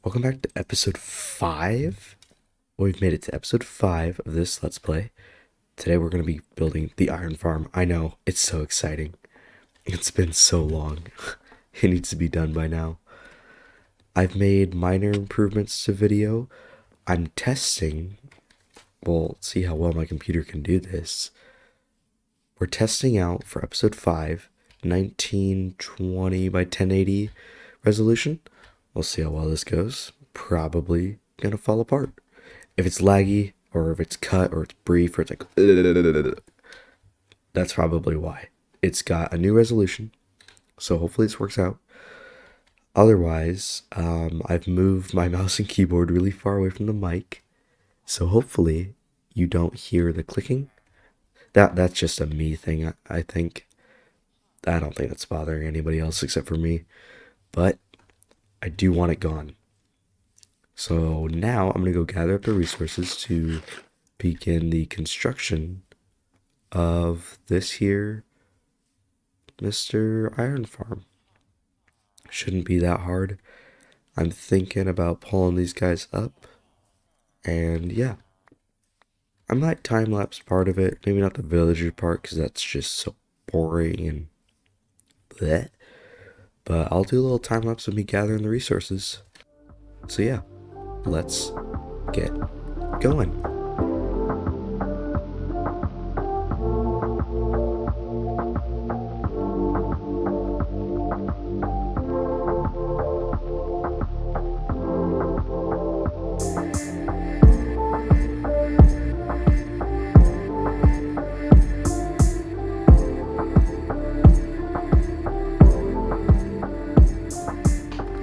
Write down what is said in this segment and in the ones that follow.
Welcome back to episode 5. We've made it to episode 5 of this Let's Play. Today we're going to be building the iron farm. I know, it's so exciting. It's been so long. It needs to be done by now. I've made minor improvements to video. I'm testing. We'll see how well my computer can do this. We're testing out for episode 5, 1920 by 1080 resolution. We'll see how well this goes. Probably gonna fall apart. If it's laggy, or if it's cut, or it's brief, or it's like, that's probably why. It's got a new resolution, so hopefully this works out. Otherwise, I've moved my mouse and keyboard really far away from the mic, so hopefully you don't hear the clicking. That's just a me thing, I think. I don't think that's bothering anybody else except for me, but I do want it gone. So now I'm going to go gather up the resources to begin the construction of this here Mr. Iron Farm. Shouldn't be that hard. I'm thinking about pulling these guys up, and yeah, I might time-lapse part of it, maybe not the villager part because that's just so boring and bleh. But I'll do a little time-lapse of me gathering the resources. So yeah, let's get going.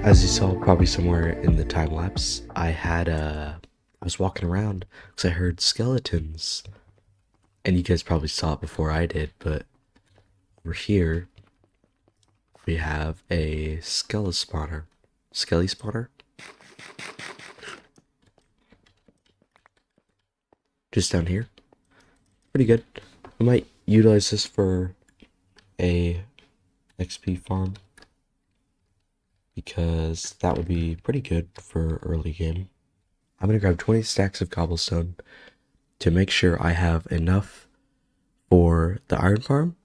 As you saw probably somewhere in the time lapse, I was walking around because I heard skeletons. And you guys probably saw it before I did, but over here we have a Skelly spawner. Skelly spawner? Just down here. Pretty good. I might utilize this for a XP farm, because that would be pretty good for early game. I'm going to grab 20 stacks of cobblestone to make sure I have enough for the iron farm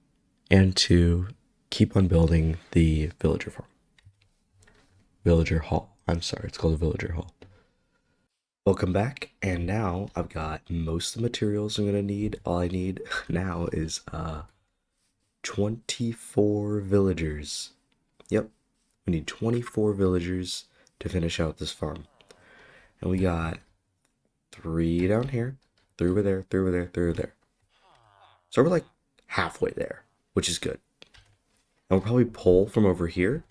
and to keep on building the villager farm. Villager hall. I'm sorry, it's called a villager hall. Welcome back, and now I've got most of the materials I'm going to need. All I need now is 24 villagers. Yep, we need 24 villagers to finish out this farm. And we got 3 down here, 3 over there, 3 over there, 3 over there. So we're like halfway there, which is good. And we'll probably pull from over here.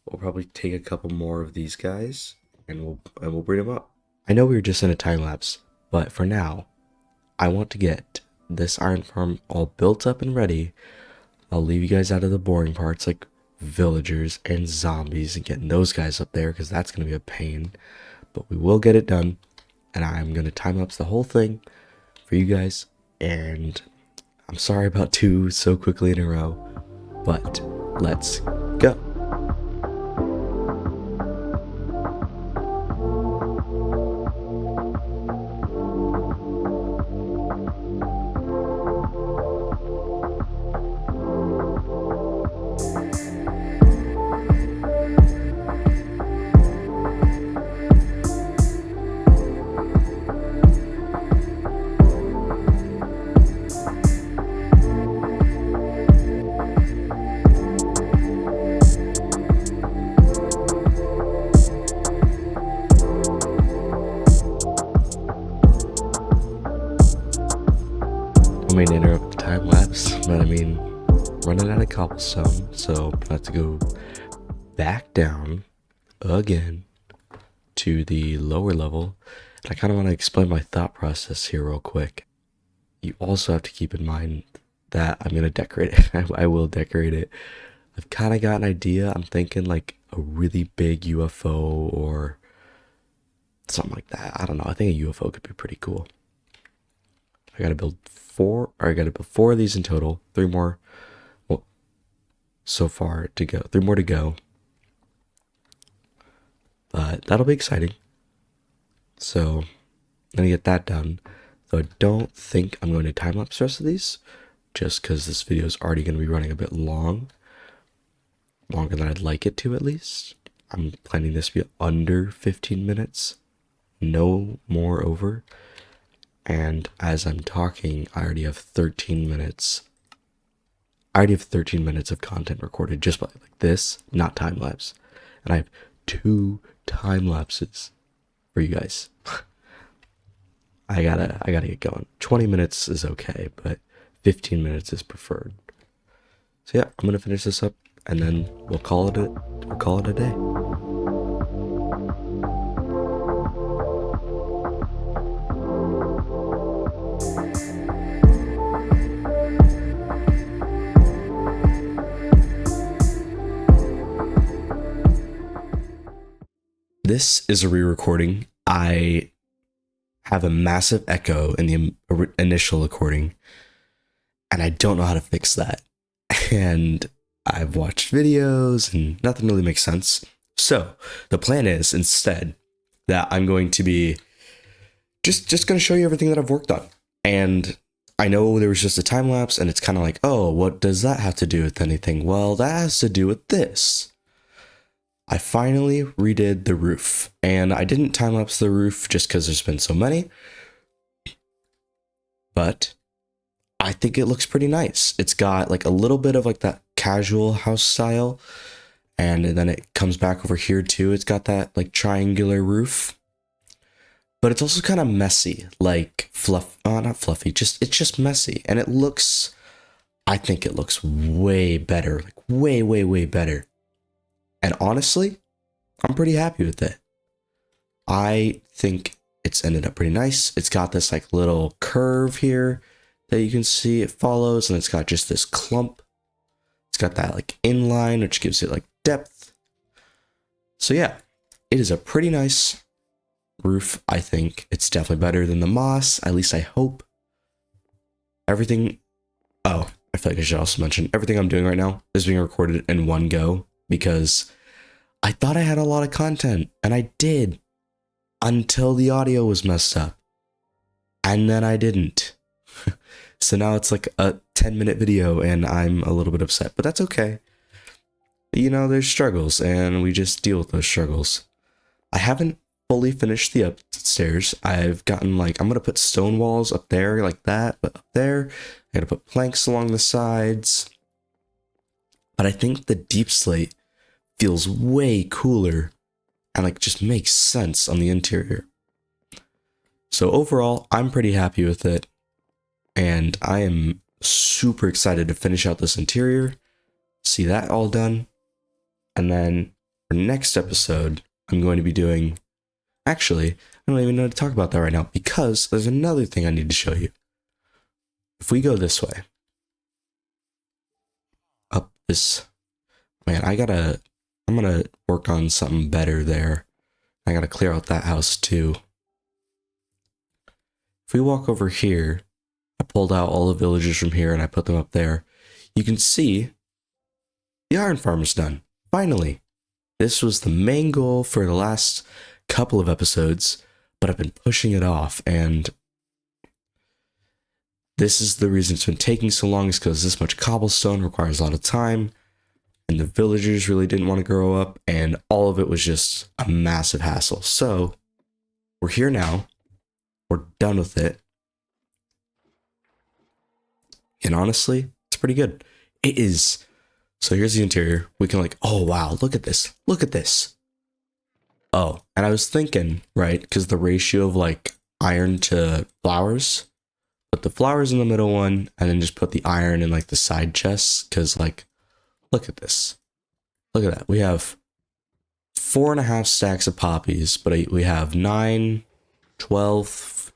We'll probably take a couple more of these guys, and we'll bring them up. I know we were just in a time lapse, but for now, I want to get this iron farm all built up and ready. I'll leave you guys out of the boring parts like villagers and zombies and getting those guys up there, because that's going to be a pain. But we will get it done, and I'm going to time lapse the whole thing for you guys. And I'm sorry about 2 so quickly in a row, but let's go. I mean, interrupt the time lapse, but I mean, running out of cobblestone, so I have to go back down again to the lower level. And I kind of want to explain my thought process here real quick. You also have to keep in mind that I'm going to decorate it. I will decorate it. I've kind of got an idea. I'm thinking like a really big UFO or something like that. I don't know. I think a UFO could be pretty cool. I gotta build 4, or I gotta build 4 of these in total. 3 more, well, so far to go. 3 more to go. but that'll be exciting. So I'm gonna get that done. Though I don't think I'm going to time lapse the rest of these, just because this video is already going to be running a bit longer than I'd like it to at least. I'm planning this to be under 15 minutes, no more over. And as I'm talking, I already have 13 minutes. I already have 13 minutes of content recorded just by like this, not time lapse. And I have 2 time lapses for you guys. I gotta get going. 20 minutes is okay, but 15 minutes is preferred. So yeah, I'm gonna finish this up and then we'll call it a day. This is a re-recording. I have a massive echo in the initial recording, and I don't know how to fix that. And I've watched videos, and nothing really makes sense. So the plan is instead that I'm going to be just going to show you everything that I've worked on. And I know there was just a time lapse, and it's kind of like, oh, what does that have to do with anything? Well, that has to do with this. I finally redid the roof, and I didn't time lapse the roof just because there's been so many, but I think it looks pretty nice. It's got like a little bit of like that casual house style, and then it comes back over here too. It's got that like triangular roof, but it's also kind of messy, like not fluffy, it's just messy, and I think it looks way better, like way better. And honestly, I'm pretty happy with it. I think it's ended up pretty nice. It's got this like little curve here that you can see it follows, and it's got just this clump. It's got that like inline, which gives it like depth. So yeah, it is a pretty nice roof. I think it's definitely better than the moss. At least I hope. Everything. Oh, I feel like I should also mention everything I'm doing right now is being recorded in one go, because I thought I had a lot of content, and I did, until the audio was messed up, and then I didn't. So now it's like a 10-minute video, and I'm a little bit upset, but that's okay. You know, there's struggles, and we just deal with those struggles. I haven't fully finished the upstairs. I've gotten like, I'm going to put stone walls up there like that, but up there, I got to put planks along the sides. But I think the deep slate feels way cooler and like just makes sense on the interior. So overall, I'm pretty happy with it, and I am super excited to finish out this interior, see that all done, and then for next episode, I'm going to be doing, actually, I don't even know how to talk about that right now, because there's another thing I need to show you. If we go this way, up this, man, I'm gonna work on something better there. I gotta clear out that house too. If we walk over here, I pulled out all the villagers from here and I put them up there. You can see the iron farm is done. Finally. This was the main goal for the last couple of episodes, but I've been pushing it off, and this is the reason it's been taking so long, is because this much cobblestone requires a lot of time. And the villagers really didn't want to grow up, and all of it was just a massive hassle. So we're here now. We're done with it. And honestly, it's pretty good. It is. So here's the interior. We can like, oh wow, look at this. Look at this. Oh, and I was thinking, right, because the ratio of like iron to flowers, put the flowers in the middle one, and then just put the iron in like the side chests, because like, look at this. Look at that. We have 4.5 stacks of poppies, but we have 9, 12,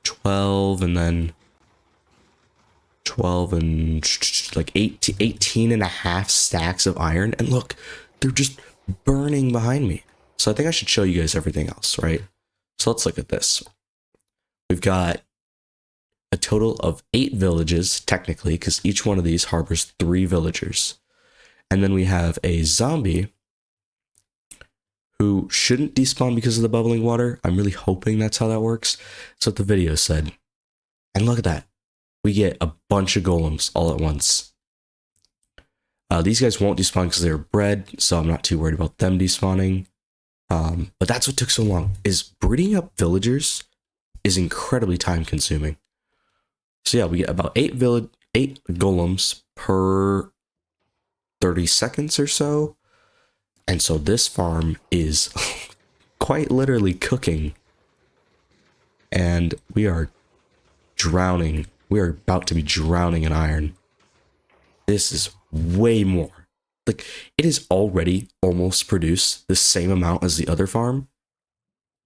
and then 12 and like 18.5 stacks of iron. And look, they're just burning behind me. So I think I should show you guys everything else, right? So let's look at this. We've got a total of 8 villages, technically, because each one of these harbors 3 villagers. And then we have a zombie who shouldn't despawn because of the bubbling water. I'm really hoping that's how that works. That's what the video said. And look at that. We get a bunch of golems all at once. These guys won't despawn because they're bred, so I'm not too worried about them despawning. But that's what took so long, is breeding up villagers is incredibly time consuming. So yeah, we get about 8 golems per 30 seconds or so. And so this farm is quite literally cooking. And we are drowning. We are about to be drowning in iron. This is way more. Like, it is already almost produced the same amount as the other farm.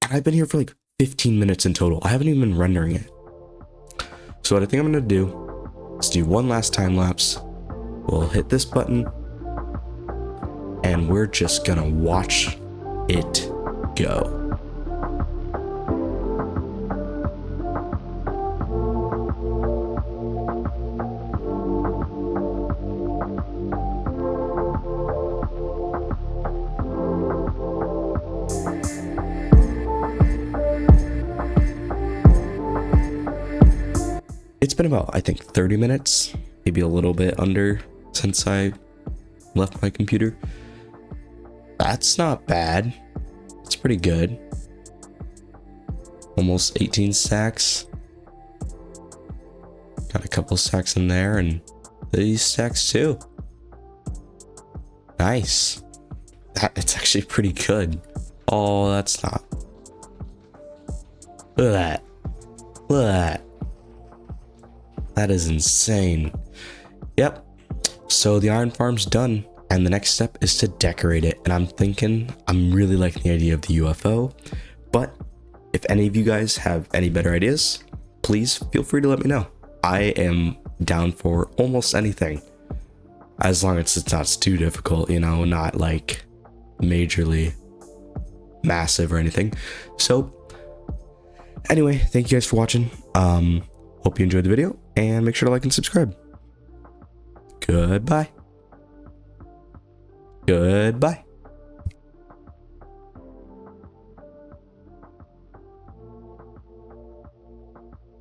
And I've been here for like 15 minutes in total. I haven't even been rendering it. So what I think I'm going to do is do one last time lapse. We'll hit this button. And we're just going to watch it go. It's been about, I think, 30 minutes, maybe a little bit under since I left my computer. That's not bad. It's pretty good. Almost 18 stacks. Got a couple stacks in there and these stacks too. Nice. It's actually pretty good. Oh, that's not. Look at that. Look at that. That is insane. Yep. So the iron farm's done. And the next step is to decorate it. And I'm really liking the idea of the UFO. But if any of you guys have any better ideas, please feel free to let me know. I am down for almost anything. As long as it's not too difficult, you know, not like majorly massive or anything. So anyway, thank you guys for watching. Hope you enjoyed the video and make sure to like and subscribe. Goodbye. Goodbye.